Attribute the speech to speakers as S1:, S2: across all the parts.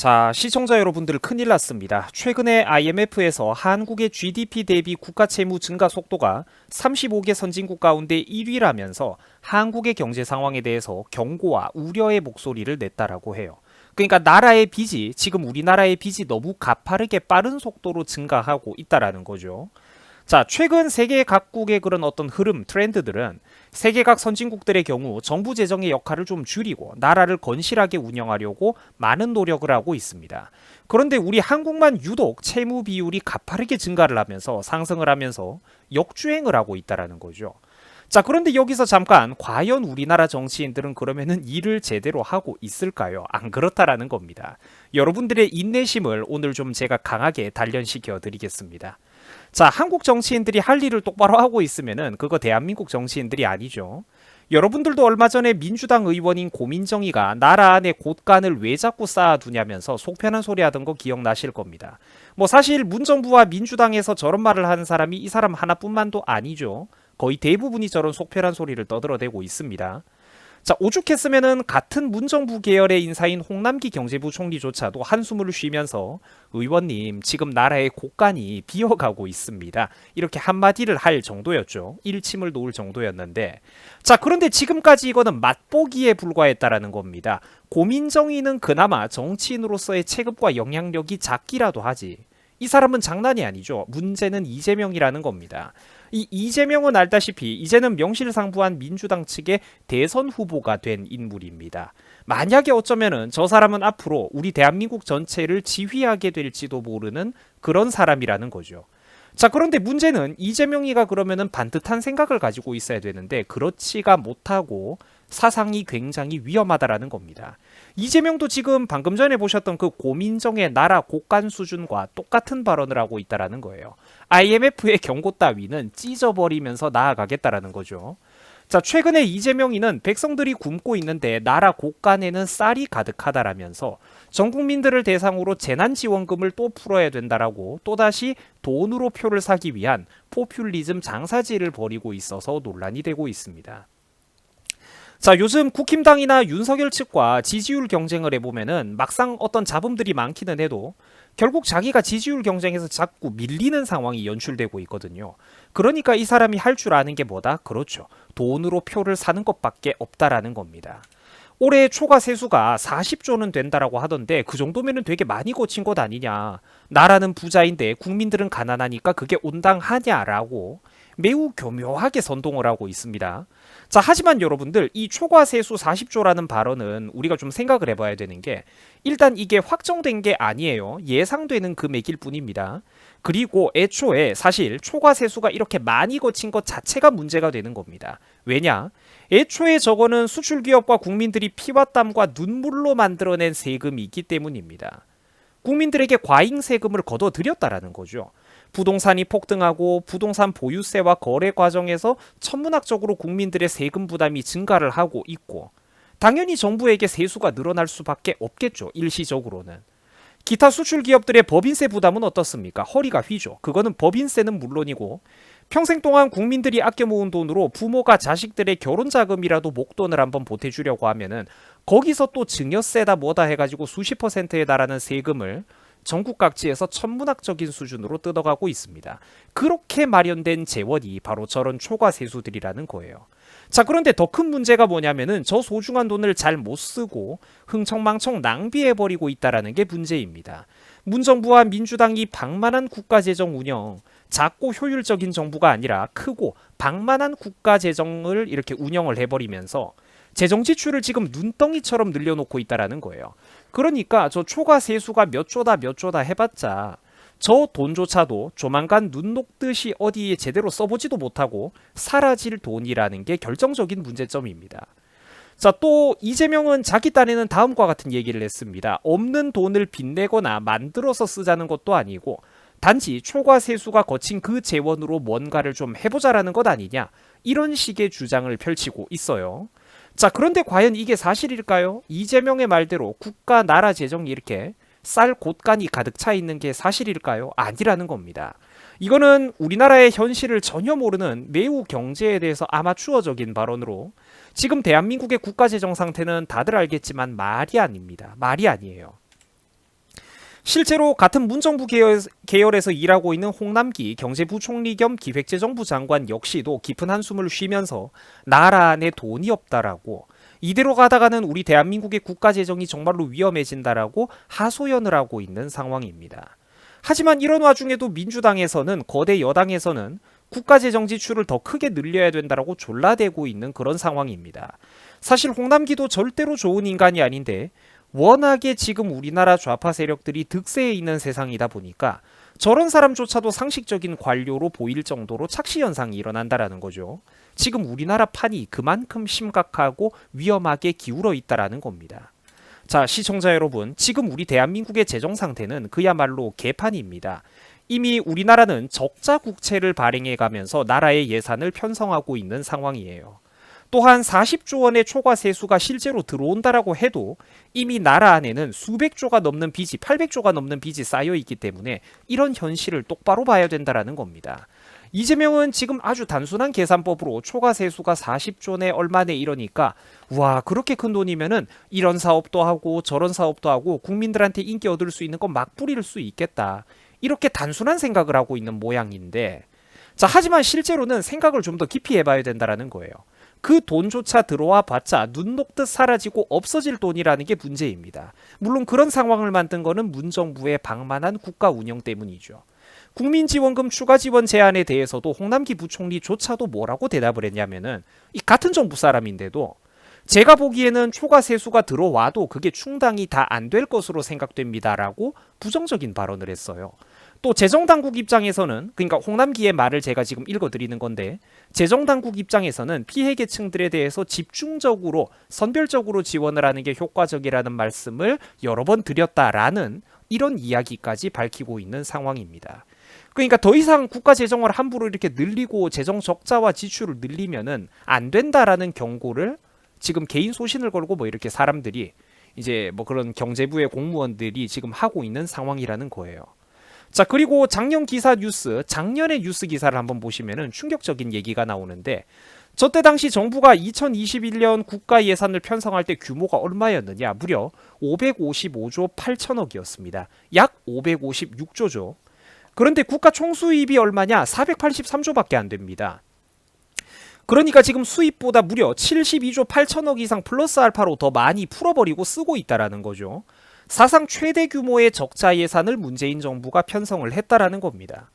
S1: 자, 시청자 여러분들 큰일 났습니다. 최근에 IMF에서 한국의 GDP 대비 국가 채무 증가 속도가 35개 선진국 가운데 1위라면서 한국의 경제 상황에 대해서 경고와 우려의 목소리를 냈다라고 해요. 그러니까 나라의 빚이 지금 우리나라의 빚이 너무 가파르게 빠른 속도로 증가하고 있다라는 거죠. 자, 최근 세계 각국의 그런 어떤 흐름, 트렌드들은 세계 각 선진국들의 경우 정부 재정의 역할을 좀 줄이고 나라를 건실하게 운영하려고 많은 노력을 하고 있습니다. 그런데 우리 한국만 유독 채무 비율이 가파르게 증가를 하면서 상승을 하면서 역주행을 하고 있다라는 거죠. 자, 그런데 여기서 잠깐 과연 우리나라 정치인들은 그러면은 일을 제대로 하고 있을까요? 안 그렇다라는 겁니다. 여러분들의 인내심을 오늘 좀 제가 강하게 단련시켜 드리겠습니다. 자, 한국 정치인들이 할 일을 똑바로 하고 있으면은 그거 대한민국 정치인들이 아니죠. 여러분들도 얼마 전에 민주당 의원인 고민정이가 나라 안에 곳간을 왜 자꾸 쌓아두냐면서 속편한 소리 하던 거 기억나실 겁니다. 뭐 사실 문정부와 민주당에서 저런 말을 하는 사람이 이 사람 하나뿐만도 아니죠. 거의 대부분이 저런 속편한 소리를 떠들어대고 있습니다. 자, 오죽했으면은 같은 문정부 계열의 인사인 홍남기 경제부 총리조차도 한숨을 쉬면서 의원님 지금 나라의 곳간이 비어가고 있습니다. 이렇게 한마디를 할 정도였죠. 일침을 놓을 정도였는데, 자, 그런데 지금까지 이거는 맛보기에 불과했다라는 겁니다. 고민정의는 그나마 정치인으로서의 체급과 영향력이 작기라도 하지, 이 사람은 장난이 아니죠. 문제는 이재명이라는 겁니다. 이 이재명은 알다시피 이제는 명실상부한 민주당 측의 대선 후보가 된 인물입니다. 만약에 어쩌면은 저 사람은 앞으로 우리 대한민국 전체를 지휘하게 될지도 모르는 그런 사람이라는 거죠. 자, 그런데 문제는 이재명이가 그러면은 반듯한 생각을 가지고 있어야 되는데 그렇지가 못하고 사상이 굉장히 위험하다라는 겁니다. 이재명도 지금 방금 전에 보셨던 그 고민정의 나라 곳간 수준과 똑같은 발언을 하고 있다라는 거예요. IMF의 경고 따위는 찢어버리면서 나아가겠다라는 거죠. 자, 최근에 이재명이는 백성들이 굶고 있는데 나라 곳간에는 쌀이 가득하다라면서 전 국민들을 대상으로 재난지원금을 또 풀어야 된다라고 또다시 돈으로 표를 사기 위한 포퓰리즘 장사지를 벌이고 있어서 논란이 되고 있습니다. 자, 요즘 국힘당이나 윤석열 측과 지지율 경쟁을 해보면은 막상 어떤 잡음들이 많기는 해도 결국 자기가 지지율 경쟁에서 자꾸 밀리는 상황이 연출되고 있거든요. 그러니까 이 사람이 할 줄 아는 게 뭐다? 그렇죠. 돈으로 표를 사는 것밖에 없다라는 겁니다. 올해 초과 세수가 40조는 된다라고 하던데 그 정도면은 되게 많이 거친 것 아니냐. 나라는 부자인데 국민들은 가난하니까 그게 온당하냐라고 매우 교묘하게 선동을 하고 있습니다. 자, 하지만 여러분들 이 초과 세수 40조라는 발언은 우리가 좀 생각을 해봐야 되는 게 일단 이게 확정된 게 아니에요. 예상되는 금액일 뿐입니다. 그리고 애초에 사실 초과 세수가 이렇게 많이 거친 것 자체가 문제가 되는 겁니다. 왜냐? 애초에 저거는 수출기업과 국민들이 피와 땀과 눈물로 만들어낸 세금이 있기 때문입니다. 국민들에게 과잉 세금을 걷어들였다라는 거죠. 부동산이 폭등하고 부동산 보유세와 거래 과정에서 천문학적으로 국민들의 세금 부담이 증가를 하고 있고 당연히 정부에게 세수가 늘어날 수밖에 없겠죠. 일시적으로는. 기타 수출 기업들의 법인세 부담은 어떻습니까? 허리가 휘죠. 그거는 법인세는 물론이고 평생 동안 국민들이 아껴 모은 돈으로 부모가 자식들의 결혼 자금이라도 목돈을 한번 보태주려고 하면은 거기서 또 증여세다 뭐다 해가지고 수십 퍼센트에 달하는 세금을 전국 각지에서 천문학적인 수준으로 뜯어가고 있습니다. 그렇게 마련된 재원이 바로 저런 초과 세수들이라는 거예요. 자, 그런데 더 큰 문제가 뭐냐면은 저 소중한 돈을 잘 못 쓰고 흥청망청 낭비해버리고 있다라는 게 문제입니다. 문정부와 민주당이 방만한 국가재정 운영, 작고 효율적인 정부가 아니라 크고 방만한 국가재정을 이렇게 운영을 해버리면서 재정 지출을 지금 눈덩이처럼 늘려놓고 있다라는 거예요. 그러니까 저 초과 세수가 몇 조다 해봤자 저 돈조차도 조만간 눈 녹듯이 어디에 제대로 써보지도 못하고 사라질 돈이라는 게 결정적인 문제점입니다. 자, 또 이재명은 자기 딴에는 다음과 같은 얘기를 했습니다. 없는 돈을 빚내거나 만들어서 쓰자는 것도 아니고 단지 초과 세수가 거친 그 재원으로 뭔가를 좀 해보자라는 것 아니냐, 이런 식의 주장을 펼치고 있어요. 자, 그런데 과연 이게 사실일까요? 이재명의 말대로 국가 나라 재정이 이렇게 쌀 곳간이 가득 차 있는 게 사실일까요? 아니라는 겁니다. 이거는 우리나라의 현실을 전혀 모르는 매우 경제에 대해서 아마추어적인 발언으로 지금 대한민국의 국가재정 상태는 다들 알겠지만 말이 아닙니다. 말이 아니에요. 실제로 같은 문정부 계열에서 일하고 있는 홍남기 경제부총리 겸 기획재정부 장관 역시도 깊은 한숨을 쉬면서 나라 안에 돈이 없다라고, 이대로 가다가는 우리 대한민국의 국가재정이 정말로 위험해진다라고 하소연을 하고 있는 상황입니다. 하지만 이런 와중에도 민주당에서는, 거대 여당에서는 국가재정 지출을 더 크게 늘려야 된다라고 졸라대고 있는 그런 상황입니다. 사실 홍남기도 절대로 좋은 인간이 아닌데 워낙에 지금 우리나라 좌파 세력들이 득세해 있는 세상이다 보니까 저런 사람조차도 상식적인 관료로 보일 정도로 착시 현상이 일어난다라는 거죠. 지금 우리나라 판이 그만큼 심각하고 위험하게 기울어 있다라는 겁니다. 자, 시청자 여러분, 지금 우리 대한민국의 재정 상태는 그야말로 개판입니다. 이미 우리나라는 적자 국채를 발행해 가면서 나라의 예산을 편성하고 있는 상황이에요. 또한 40조 원의 초과 세수가 실제로 들어온다라고 해도 이미 나라 안에는 수백조가 넘는 빚이, 800조가 넘는 빚이 쌓여 있기 때문에 이런 현실을 똑바로 봐야 된다라는 겁니다. 이재명은 지금 아주 단순한 계산법으로 초과 세수가 40조 내 얼마네 이러니까, 와, 그렇게 큰 돈이면은 이런 사업도 하고 저런 사업도 하고 국민들한테 인기 얻을 수 있는 건 막 뿌릴 수 있겠다, 이렇게 단순한 생각을 하고 있는 모양인데, 자, 하지만 실제로는 생각을 좀 더 깊이 해봐야 된다라는 거예요. 그 돈조차 들어와 봤자 눈 녹듯 사라지고 없어질 돈이라는 게 문제입니다. 물론 그런 상황을 만든 거는 문정부의 방만한 국가 운영 때문이죠. 국민지원금 추가 지원 제안에 대해서도 홍남기 부총리조차도 뭐라고 대답을 했냐면은, 이 같은 정부 사람인데도 제가 보기에는 초과 세수가 들어와도 그게 충당이 다 안 될 것으로 생각됩니다라고 부정적인 발언을 했어요. 또 재정당국 입장에서는, 그러니까 홍남기의 말을 제가 지금 읽어드리는 건데, 재정당국 입장에서는 피해 계층들에 대해서 집중적으로 선별적으로 지원을 하는 게 효과적이라는 말씀을 여러 번 드렸다라는 이런 이야기까지 밝히고 있는 상황입니다. 그러니까 더 이상 국가 재정을 함부로 이렇게 늘리고 재정 적자와 지출을 늘리면은 안 된다라는 경고를 지금 개인 소신을 걸고 뭐 이렇게 사람들이, 이제 뭐 그런 경제부의 공무원들이 지금 하고 있는 상황이라는 거예요. 자, 그리고 작년의 뉴스 기사를 한번 보시면은 충격적인 얘기가 나오는데, 저때 당시 정부가 2021년 국가 예산을 편성할 때 규모가 얼마였느냐? 무려 555조 8천억이었습니다. 약 556조죠. 그런데 국가 총수입이 얼마냐? 483조밖에 안 됩니다. 그러니까 지금 수입보다 무려 72조 8천억 이상 플러스 알파로 더 많이 풀어버리고 쓰고 있다라는 거죠. 사상 최대 규모의 적자 예산을 문재인 정부가 편성을 했다라는 겁니다.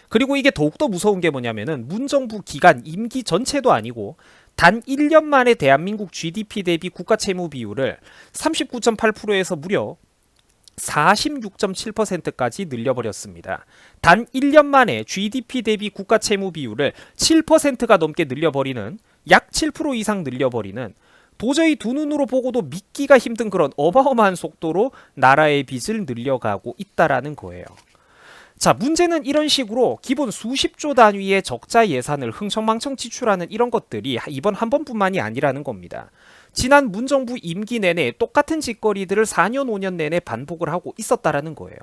S1: 그리고 이게 더욱더 무서운 게 뭐냐면은 문정부 기간 임기 전체도 아니고 단 1년 만에 대한민국 GDP 대비 국가 채무 비율을 39.8%에서 무려 46.7%까지 늘려버렸습니다. 단 1년 만에 GDP 대비 국가 채무 비율을 7%가 넘게 늘려버리는, 약 7% 이상 늘려버리는, 도저히 두 눈으로 보고도 믿기가 힘든 그런 어마어마한 속도로 나라의 빚을 늘려가고 있다라는 거예요. 자, 문제는 이런 식으로 기본 수십조 단위의 적자 예산을 흥청망청 지출하는 이런 것들이 이번 한 번뿐만이 아니라는 겁니다. 지난 문정부 임기 내내 똑같은 짓거리들을 4년 5년 내내 반복을 하고 있었다라는 거예요.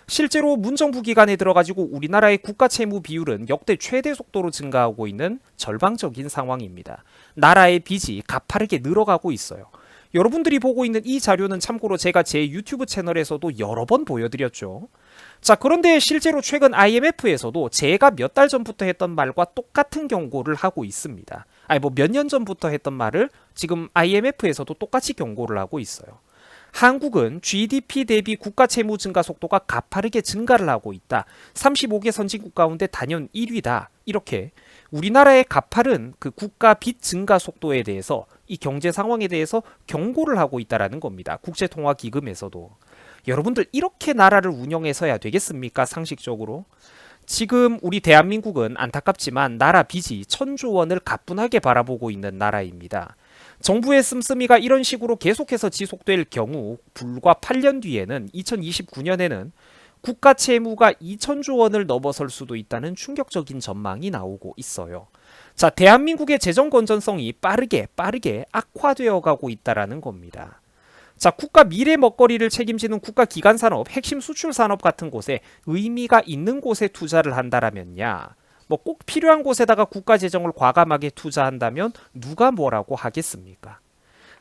S1: 실제로 문정부 기간에 들어가지고 우리나라의 국가 채무 비율은 역대 최대 속도로 증가하고 있는 절망적인 상황입니다. 나라의 빚이 가파르게 늘어가고 있어요. 여러분들이 보고 있는 이 자료는 참고로 제가 제 유튜브 채널에서도 여러 번 보여드렸죠. 자, 그런데 실제로 최근 IMF에서도 제가 몇 달 전부터 했던 말과 똑같은 경고를 하고 있습니다. 아니, 뭐 몇 년 전부터 했던 말을 지금 IMF에서도 똑같이 경고를 하고 있어요. 한국은 GDP 대비 국가 채무 증가 속도가 가파르게 증가를 하고 있다. 35개 선진국 가운데 단연 1위다. 이렇게 우리나라의 가파른 그 국가 빚 증가 속도에 대해서, 이 경제 상황에 대해서 경고를 하고 있다라는 겁니다. 국제통화기금에서도. 여러분들, 이렇게 나라를 운영해서야 되겠습니까? 상식적으로. 지금 우리 대한민국은 안타깝지만 나라 빚이 1000조 원을 가뿐하게 바라보고 있는 나라입니다. 정부의 씀씀이가 이런 식으로 계속해서 지속될 경우 불과 8년 뒤에는 2029년에는 국가 채무가 2000조 원을 넘어설 수도 있다는 충격적인 전망이 나오고 있어요. 자, 대한민국의 재정 건전성이 빠르게 악화되어 가고 있다라는 겁니다. 자, 국가 미래 먹거리를 책임지는 국가 기관 산업, 핵심 수출 산업 같은 곳에 의미가 있는 곳에 투자를 한다라면야, 뭐 꼭 필요한 곳에다가 국가 재정을 과감하게 투자한다면 누가 뭐라고 하겠습니까?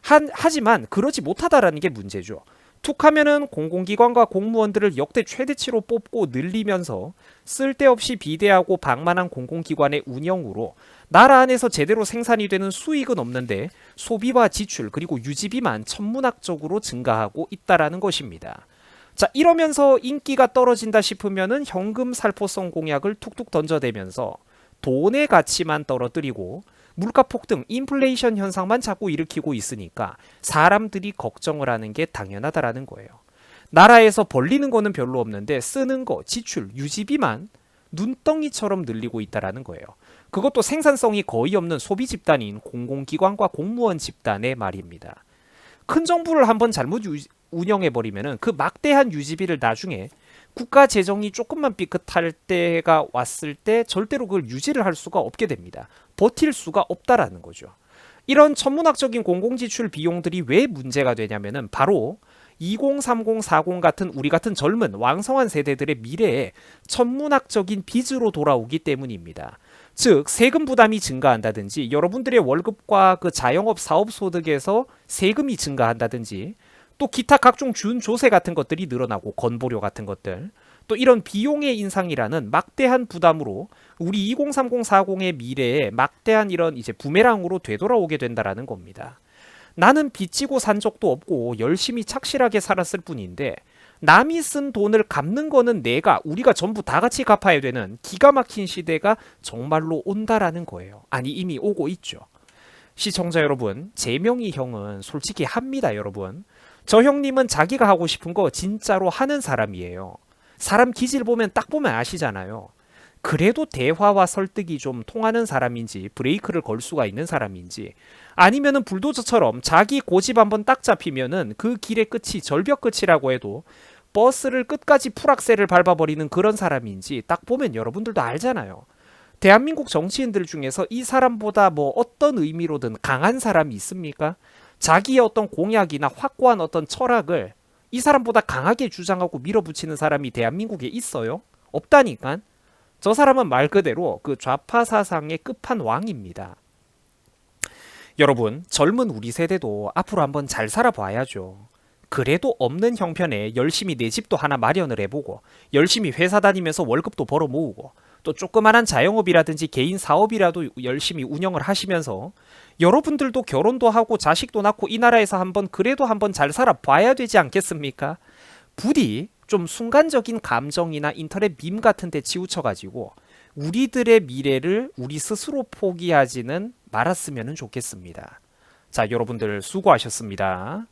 S1: 하지만 그러지 못하다라는 게 문제죠. 툭하면은 공공기관과 공무원들을 역대 최대치로 뽑고 늘리면서 쓸데없이 비대하고 방만한 공공기관의 운영으로 나라 안에서 제대로 생산이 되는 수익은 없는데 소비와 지출 그리고 유지비만 천문학적으로 증가하고 있다라는 것입니다. 자, 이러면서 인기가 떨어진다 싶으면은 현금 살포성 공약을 툭툭 던져대면서 돈의 가치만 떨어뜨리고 물가 폭등, 인플레이션 현상만 자꾸 일으키고 있으니까 사람들이 걱정을 하는 게 당연하다라는 거예요. 나라에서 벌리는 거는 별로 없는데 쓰는 거, 지출, 유지비만 눈덩이처럼 늘리고 있다라는 거예요. 그것도 생산성이 거의 없는 소비 집단인 공공기관과 공무원 집단의 말입니다. 큰 정부를 한번 잘못 운영해버리면은 그 막대한 유지비를 나중에 국가 재정이 조금만 삐끗할 때가 왔을 때 절대로 그걸 유지를 할 수가 없게 됩니다. 버틸 수가 없다라는 거죠. 이런 천문학적인 공공지출 비용들이 왜 문제가 되냐면은 바로 2030, 40 같은 우리 같은 젊은 왕성한 세대들의 미래에 천문학적인 빚으로 돌아오기 때문입니다. 즉 세금 부담이 증가한다든지 여러분들의 월급과 그 자영업 사업 소득에서 세금이 증가한다든지 또 기타 각종 준조세 같은 것들이 늘어나고 건보료 같은 것들 또 이런 비용의 인상이라는 막대한 부담으로 우리 2030, 40의 미래에 막대한 이런 이제 부메랑으로 되돌아오게 된다라는 겁니다. 나는 빚지고 산 적도 없고 열심히 착실하게 살았을 뿐인데 남이 쓴 돈을 갚는 거는 우리가 전부 다 같이 갚아야 되는 기가 막힌 시대가 정말로 온다라는 거예요. 아니 이미 오고 있죠. 시청자 여러분, 제명이 형은 솔직히 합니다 여러분. 저 형님은 자기가 하고 싶은 거 진짜로 하는 사람이에요. 사람 기질 보면 딱 보면 아시잖아요. 그래도 대화와 설득이 좀 통하는 사람인지 브레이크를 걸 수가 있는 사람인지 아니면은 불도저처럼 자기 고집 한번 딱 잡히면은 그 길의 끝이 절벽 끝이라고 해도 버스를 끝까지 풀악셀을 밟아버리는 그런 사람인지 딱 보면 여러분들도 알잖아요. 대한민국 정치인들 중에서 이 사람보다 뭐 어떤 의미로든 강한 사람이 있습니까? 자기의 어떤 공약이나 확고한 어떤 철학을 이 사람보다 강하게 주장하고 밀어붙이는 사람이 대한민국에 있어요? 없다니까. 저 사람은 말 그대로 그 좌파 사상의 끝판왕입니다. 여러분, 젊은 우리 세대도 앞으로 한번 잘 살아봐야죠. 그래도 없는 형편에 열심히 내 집도 하나 마련을 해보고 열심히 회사 다니면서 월급도 벌어 모으고 또 조그만한 자영업이라든지 개인 사업이라도 열심히 운영을 하시면서 여러분들도 결혼도 하고 자식도 낳고 이 나라에서 그래도 한번 잘 살아봐야 되지 않겠습니까? 부디 좀 순간적인 감정이나 인터넷 밈 같은 데 치우쳐가지고 우리들의 미래를 우리 스스로 포기하지는 말았으면 좋겠습니다. 자, 여러분들 수고하셨습니다.